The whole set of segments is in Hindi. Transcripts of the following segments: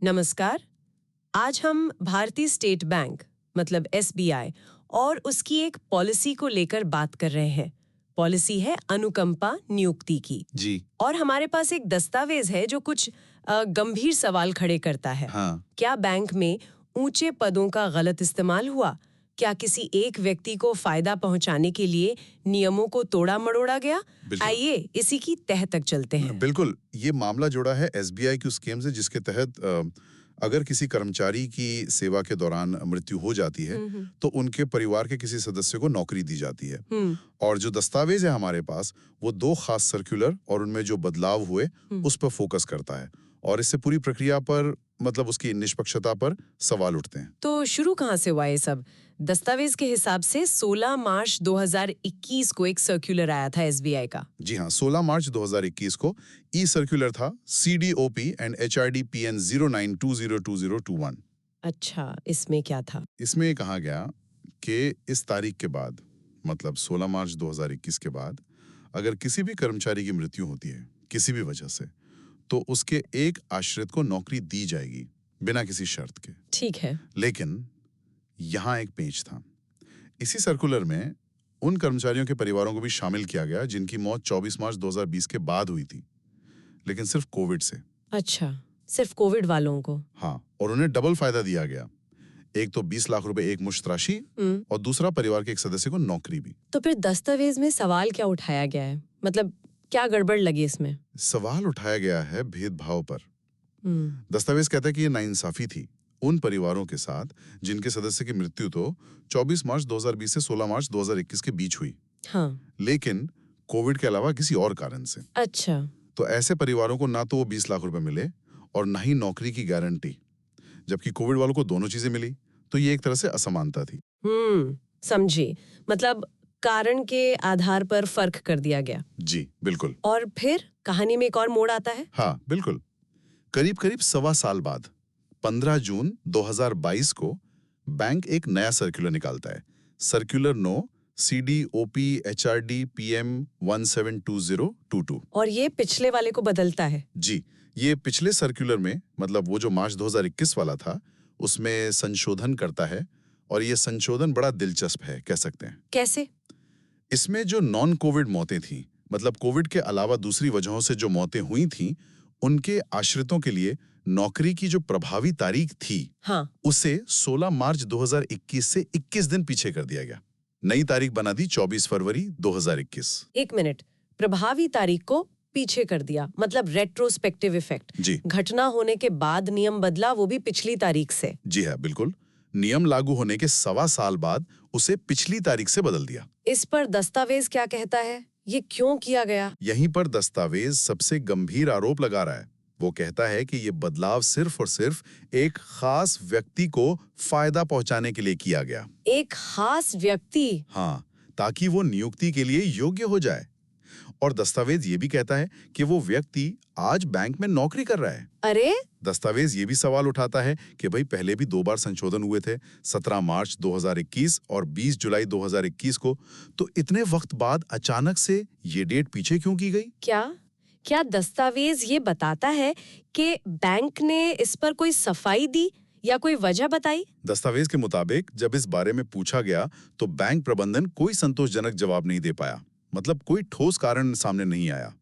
नमस्कार। आज हम भारतीय स्टेट बैंक मतलब एसबीआई और उसकी एक पॉलिसी को लेकर बात कर रहे हैं। पॉलिसी है अनुकंपा नियुक्ति की। जी। और हमारे पास एक दस्तावेज है जो कुछ गंभीर सवाल खड़े करता है। हाँ। क्या बैंक में ऊंचे पदों का गलत इस्तेमाल हुआ? क्या किसी एक व्यक्ति को फायदा पहुंचाने के लिए नियमों को तोड़ा मरोड़ा गया? बिल्कुल। आइए इसी की तह तक चलते हैं। बिल्कुल, ये मामला जुड़ा है एसबीआई की उस स्कीम से जिसके तहत अगर किसी कर्मचारी की सेवा के दौरान मृत्यु हो जाती है तो उनके परिवार के किसी सदस्य को नौकरी दी जाती है। और जो दस्तावेज है हमारे पास वो 2 खास सर्कुलर और उनमें जो बदलाव हुए उस पर फोकस करता है और इससे पूरी प्रक्रिया पर मतलब उसकी निष्पक्षता पर सवाल उठते हैं। तो शुरू कहाँ से हुआ ये सब? दस्तावेज के हिसाब से 16 मार्च 2021 को एक सर्कुलर आया था एसबीआई का। जी हाँ, 16 मार्च 2021 को ई सर्कुलर था CDOP एंड HRDPN 09202021। अच्छा, इसमें क्या था? इसमें कहा गया कि इस तारीख के बाद मतलब 16 मार्च 2021 के बाद अगर किसी भी कर्मचारी की मृत्यु होती है किसी भी वजह से तो उसके एक आश्रित को नौकरी दी जाएगी बिना किसी शर्त के। ठीक है। लेकिन यहाँ एक पेच था। इसी सर्कुलर में उन कर्मचारियों के परिवारों को भी शामिल किया गया जिनकी मौत 24 मार्च 2020 के बाद हुई थी, लेकिन सिर्फ कोविड से। अच्छा, सिर्फ कोविड वालों को? हाँ, और उन्हें डबल फायदा दिया गया। एक तो 20 लाख रुपए एक मुश्त राशि और दूसरा परिवार के एक सदस्य को नौकरी भी। तो फिर दस्तावेज में सवाल क्या उठाया गया है? मतलब क्या गड़बड़ लगी इसमें? सवाल उठाया गया है भेदभाव पर। दस्तावेज कहता है कि ये नाइंसाफी थी उन परिवारों के साथ जिनके सदस्य की मृत्यु तो 24 मार्च 2020 से 16 मार्च 2021 के बीच हुई। हाँ। लेकिन कोविड के अलावा किसी और कारण से। अच्छा। तो ऐसे परिवारों को ना तो वो 20 लाख रुपए मिले और ना ही नौकरी की गारंटी, जबकि कोविड वालों को दोनों चीजें मिली। तो ये एक तरह से असमानता थी। समझी। मतलब कारण के आधार पर फर्क कर दिया गया। जी बिल्कुल। और फिर कहानी में एक और मोड़ आता है। हाँ बिल्कुल। करीब करीब 1.25 साल बाद 15 जून 2022 को बैंक एक नया सर्कुलर निकालता है। Circular 9 CDOP HRD PM 172022। और ये पिछले वाले को बदलता है। जी, ये पिछले सर्कुलर में मतलब वो जो मार्च 2021 वाला था उसमें संशोधन करता है और ये संशोधन बड़ा दिलचस्प है कह सकते हैं। कैसे? इसमें जो नॉन कोविड मौतें थी मतलब कोविड के अलावा दूसरी वजहों से जो मौतें हुई थीं उनके आश्रितों के लिए नौकरी की जो प्रभावी तारीख थी हाँ। उसे 16 मार्च 2021 से 21 दिन पीछे कर दिया गया। नई तारीख बना दी 24 फरवरी 2021। एक मिनट, प्रभावी तारीख को पीछे कर दिया मतलब रेट्रोस्पेक्टिव इफेक्ट। जी। घटना होने के बाद नियम बदला, वो भी पिछली तारीख से। जी हाँ बिल्कुल। नियम लागू होने के 1.25 साल बाद उसे पिछली तारीख से बदल दिया। इस पर दस्तावेज क्या कहता है? ये क्यों किया गया? यहीं पर दस्तावेज सबसे गंभीर आरोप लगा रहा है। वो कहता है कि ये बदलाव सिर्फ और सिर्फ एक खास व्यक्ति को फायदा पहुंचाने के लिए किया गया। एक खास व्यक्ति? हाँ, ताकि वो नियुक्ति के लिए योग्य हो जाए। और दस्तावेज ये भी कहता है कि वो व्यक्ति आज बैंक में नौकरी कर रहा है। अरे! दस्तावेज ये भी सवाल उठाता है कि भाई पहले भी 2 बार संशोधन हुए थे, 17 मार्च 2021 और 20 जुलाई 2021 को, तो इतने वक्त बाद अचानक से ये डेट पीछे क्यों की गई? क्या दस्तावेज ये बताता है कि बैंक ने इस पर कोई सफाई दी या कोई वजह बताई? दस्तावेज के मुताबिक जब इस बारे में पूछा गया तो बैंक प्रबंधन कोई संतोषजनक जवाब नहीं दे पाया, मतलब कोई ठोस कारण सामने नहीं आया।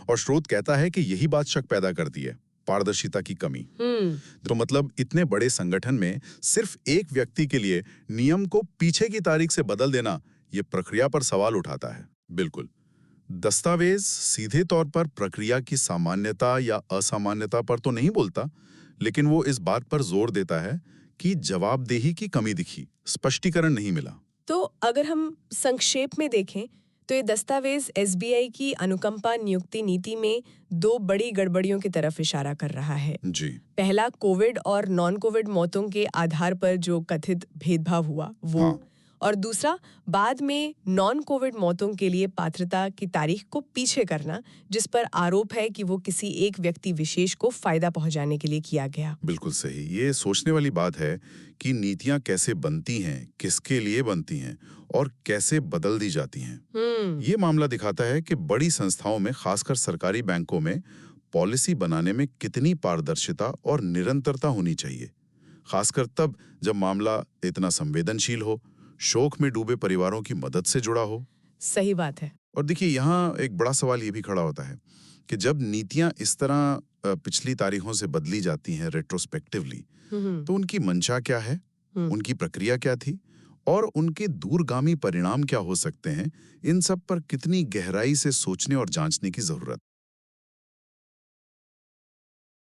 और स्रोत कहता है कि यही बात शक पैदा करती है, पारदर्शिता की कमी। तो मतलब इतने बड़े संगठन में सिर्फ एक व्यक्ति के लिए नियम को पीछे की तारीख से बदल देना ये प्रक्रिया पर सवाल उठाता है। बिल्कुल। दस्तावेज सीधे तौर पर प्रक्रिया की सामान्यता या असामान्यता पर तो नहीं बोलता, लेकिन वो इस बात पर जोर देता है कि जवाबदेही की कमी दिखी, स्पष्टीकरण नहीं मिला। तो अगर हम संक्षेप में देखें तो ये दस्तावेज एसबीआई की अनुकंपा नियुक्ति नीति में 2 बड़ी गड़बड़ियों की तरफ इशारा कर रहा है। जी। पहला, कोविड और नॉन कोविड मौतों के आधार पर जो कथित भेदभाव हुआ वो। हाँ। और दूसरा, बाद में नॉन कोविड मौतों के लिए पात्रता की तारीख को पीछे करना, जिस पर आरोप है कि वो किसी एक व्यक्ति विशेष को फायदा पहुंचाने के लिए किया गया। बिल्कुल सही। ये सोचने वाली बात है कि नीतियां कैसे बनती हैं, किसके लिए बनती हैं और कैसे बदल दी जाती हैं। ये मामला दिखाता है कि बड़ी संस्थाओं में, खासकर सरकारी बैंकों में, पॉलिसी बनाने में कितनी पारदर्शिता और निरंतरता होनी चाहिए, खासकर तब जब मामला इतना संवेदनशील हो, शोक में डूबे परिवारों की मदद से जुड़ा हो। सही बात है। और देखिए, यहाँ एक बड़ा सवाल ये भी खड़ा होता है कि जब नीतियां इस तरह पिछली तारीखों से बदली जाती हैं रेट्रोस्पेक्टिवली, तो उनकी मंशा क्या है, उनकी प्रक्रिया क्या थी और उनके दूरगामी परिणाम क्या हो सकते हैं, इन सब पर कितनी गहराई से सोचने और जांचने की जरूरत।